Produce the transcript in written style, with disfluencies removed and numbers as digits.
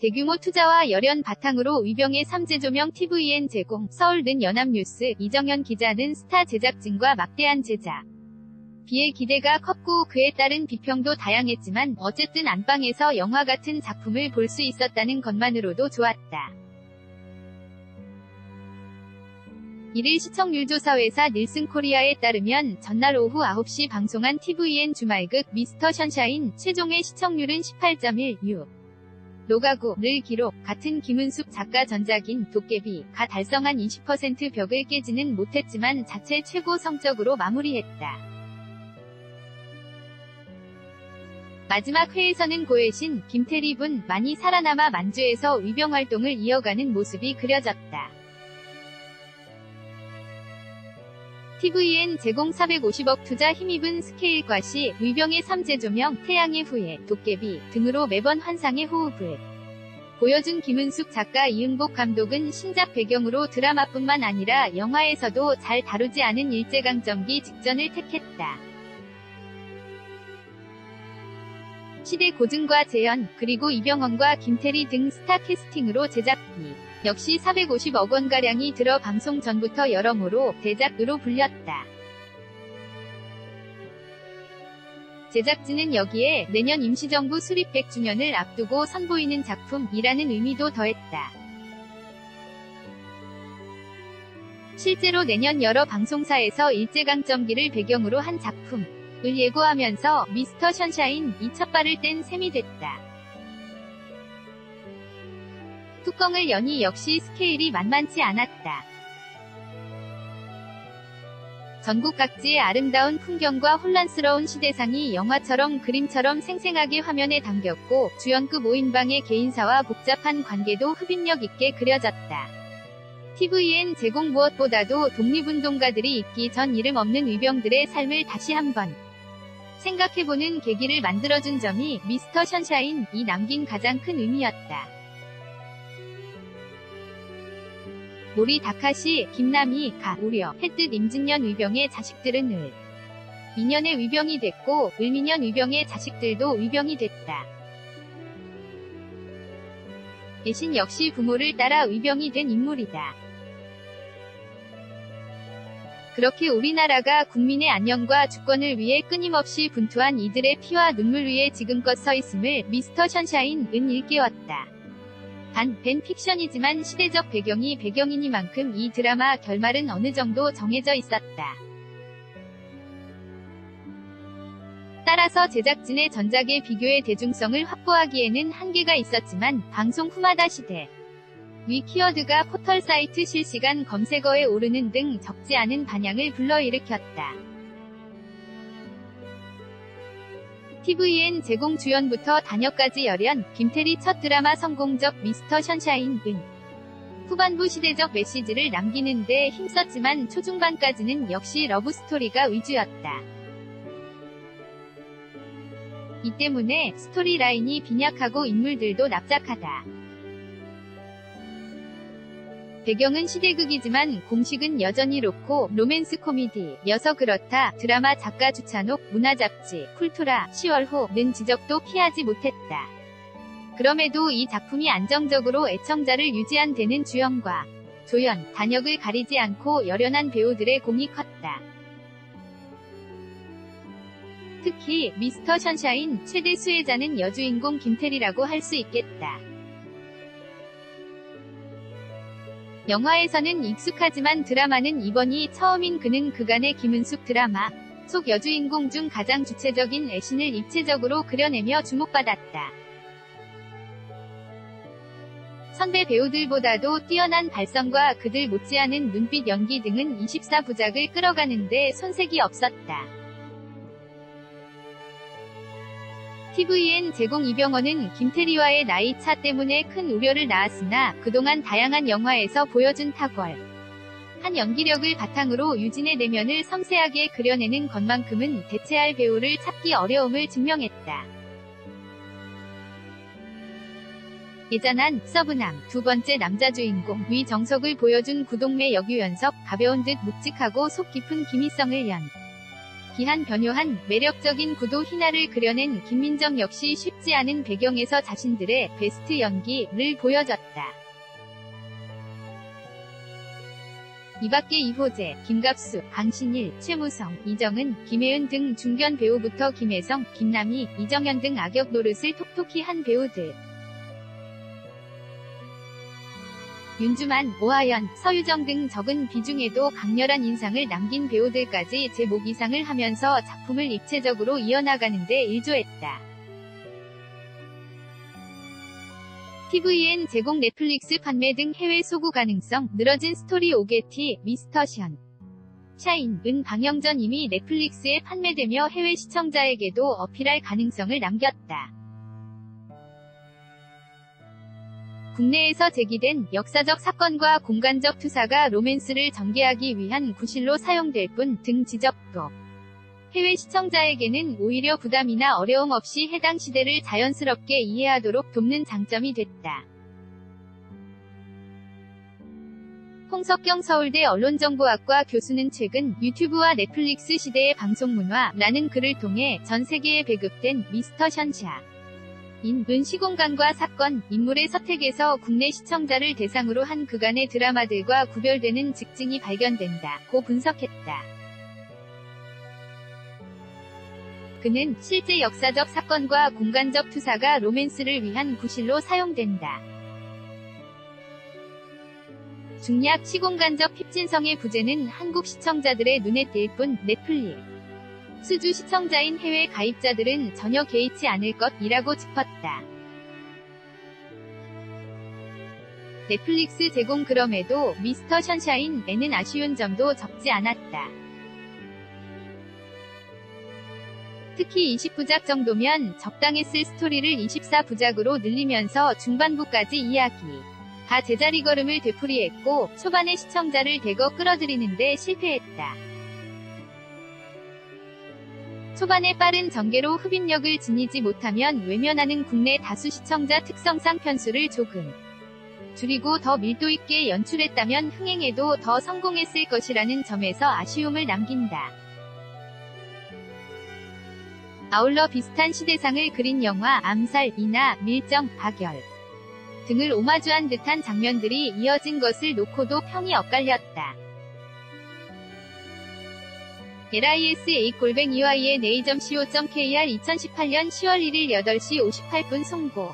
대규모 투자와 열연 바탕으로 위병의 3제 조명 TVN 제공, 서울는 연합뉴스, 이정현 기자는 스타 제작진과 막대한 제작. 비의 기대가 컸고 그에 따른 비평도 다양했지만 어쨌든 안방에서 영화 같은 작품을 볼 수 있었다는 것만으로도 좋았다. 1일 시청률 조사 회사 닐슨코리아에 따르면 전날 오후 9시 방송한 TVN 주말극 미스터 션샤인 최종의 시청률은 18.16. 로가구를 기록, 같은 김은숙 작가 전작인 도깨비가 달성한 20% 벽을 깨지는 못했지만 자체 최고 성적으로 마무리했다. 마지막 회에서는 고혜신, 김태리 분 많이 살아남아 만주에서 위병 활동을 이어가는 모습이 그려졌다. TVN 제공 450억 투자 힘입은 스케일 과시, 위병의 3제 조명, 태양의 후예, 도깨비 등으로 매번 환상의 호흡을 보여준 김은숙 작가 이응복 감독은 신작 배경으로 드라마뿐만 아니라 영화에서도 잘 다루지 않은 일제강점기 직전을 택했다. 시대 고증과 재현, 그리고 이병헌과 김태리 등 스타 캐스팅으로 제작비 역시 450억 원가량이 들어 방송 전부터 여러모로 대작으로 불렸다. 제작진은 여기에 내년 임시정부 수립 100주년을 앞두고 선보이는 작품이라는 의미도 더했다. 실제로 내년 여러 방송사에서 일제강점기를 배경으로 한 작품을 예고하면서 미스터 션샤인이 첫발을 뗀 셈이 됐다. 뚜껑을 여니 역시 스케일이 만만치 않았다. 전국 각지의 아름다운 풍경과 혼란스러운 시대상이 영화처럼 그림처럼 생생하게 화면에 담겼고 주연급 5인방의 개인사와 복잡한 관계도 흡입력 있게 그려졌다. TVN 제공 무엇보다도 독립운동가들이 있기 전 이름 없는 위병들의 삶을 다시 한번 생각해보는 계기를 만들어준 점이 미스터 션샤인이 남긴 가장 큰 의미였다. 모리 다카시, 김남희, 가, 우려, 했듯 임진년 위병의 자식들은 민년의 위병이 됐고 을민년 위병의 자식들도 위병이 됐다. 애신 역시 부모를 따라 위병이 된 인물이다. 그렇게 우리나라가 국민의 안녕과 주권을 위해 끊임없이 분투한 이들의 피와 눈물 위에 지금껏 서 있음을 미스터 션샤인은 일깨웠다. 단, 밴 픽션이지만 시대적 배경이 배경이니만큼 이 드라마 결말은 어느 정도 정해져 있었다. 따라서 제작진의 전작의 비교의 대중성을 확보하기에는 한계가 있었지만 방송 후마다 시대 위 키워드가 포털 사이트 실시간 검색어에 오르는 등 적지 않은 반향을 불러일으켰다. TVN 제공 주연부터 단역까지 열연, 김태리 첫 드라마 성공적 미스터 션샤인은 후반부 시대적 메시지를 남기는 데 힘썼지만 초중반까지는 역시 러브스토리가 위주였다. 이 때문에 스토리라인이 빈약하고 인물들도 납작하다. 배경은 시대극이지만 공식은 여전히 로코, 로맨스 코미디여서 그렇다. 드라마 작가 주찬옥, 문화잡지, 쿨투라, 10월호는 지적도 피하지 못했다. 그럼에도 이 작품이 안정적으로 애청자를 유지한 데는 주연과 조연, 단역을 가리지 않고 열연한 배우들의 공이 컸다. 특히 미스터 션샤인 최대 수혜자는 여주인공 김태리라고 할 수 있겠다. 영화에서는 익숙하지만 드라마는 이번이 처음인 그는 그간의 김은숙 드라마 속 여주인공 중 가장 주체적인 애신을 입체적으로 그려내며 주목받았다. 선배 배우들보다도 뛰어난 발성과 그들 못지않은 눈빛 연기 등은 24부작을 끌어가는데 손색이 없었다. TVN 제공 이병헌은 김태리와의 나이 차 때문에 큰 우려를 낳았으나 그동안 다양한 영화에서 보여준 탁월한 연기력을 바탕으로 유진의 내면을 섬세하게 그려내는 것만큼은 대체할 배우를 찾기 어려움을 증명했다. 예전한 서브남 두 번째 남자 주인공 위정석을 보여준 구동매 여규연석, 가벼운 듯 묵직하고 속 깊은 김희성을 기한 변요한 매력적인 구도 희나를 그려낸 김민정 역시 쉽지 않은 배경에서 자신들의 베스트 연기를 보여줬다. 이밖에 이호재, 김갑수, 강신일, 최무성, 이정은, 김혜은 등 중견 배우부터 김혜성, 김남희, 이정현 등 악역 노릇을 톡톡히 한 배우들. 윤주만, 오하연, 서유정 등 적은 비중에도 강렬한 인상을 남긴 배우들까지 제목 이상을 하면서 작품을 입체적으로 이어나가는 데 일조했다. TVN 제공 넷플릭스 판매 등 해외 소구 가능성 늘어진 스토리 오게티, 미스터 션샤인은 방영 전 이미 넷플릭스에 판매되며 해외 시청자에게도 어필할 가능성을 남겼다. 국내에서 제기된 역사적 사건과 공간적 투사가 로맨스를 전개하기 위한 구실로 사용될 뿐 등 지적도 해외 시청자에게는 오히려 부담이나 어려움 없이 해당 시대를 자연스럽게 이해하도록 돕는 장점이 됐다. 홍석경 서울대 언론정보학과 교수는 최근 유튜브와 넷플릭스 시대의 방송문화라는 글을 통해 전 세계에 배급된 미스터 션샤인은 시공간과 사건, 인물의 선택에서 국내 시청자를 대상으로 한 그간의 드라마들과 구별되는 특징이 발견된다고 분석했다. 그는 실제 역사적 사건과 공간적 투사가 로맨스를 위한 구실로 사용된다. 중략 시공간적 핍진성의 부재는 한국 시청자들의 눈에 띌 뿐 넷플릭스 주 시청자인 해외 가입자들은 전혀 개의치 않을 것이라고 짚었다. 넷플릭스 제공 그럼에도 미스터 션샤인에는 아쉬운 점도 적지 않았다. 특히 20부작 정도면 적당했을 스토리를 24부작으로 늘리면서 중반부까지 이야기가 제자리 걸음을 되풀이했고 초반에 시청자를 대거 끌어들이는데 실패했다. 초반에 빠른 전개로 흡입력을 지니지 못하면 외면하는 국내 다수 시청자 특성상 편수를 조금 줄이고 더 밀도 있게 연출했다면 흥행에도 더 성공했을 것이라는 점에서 아쉬움을 남긴다. 아울러 비슷한 시대상을 그린 영화 암살이나 밀정, 박열 등을 오마주한 듯한 장면들이 이어진 것을 놓고도 평이 엇갈렸다. LISA@yinA.co.kr 2018년 10월 1일 8시 58분 송고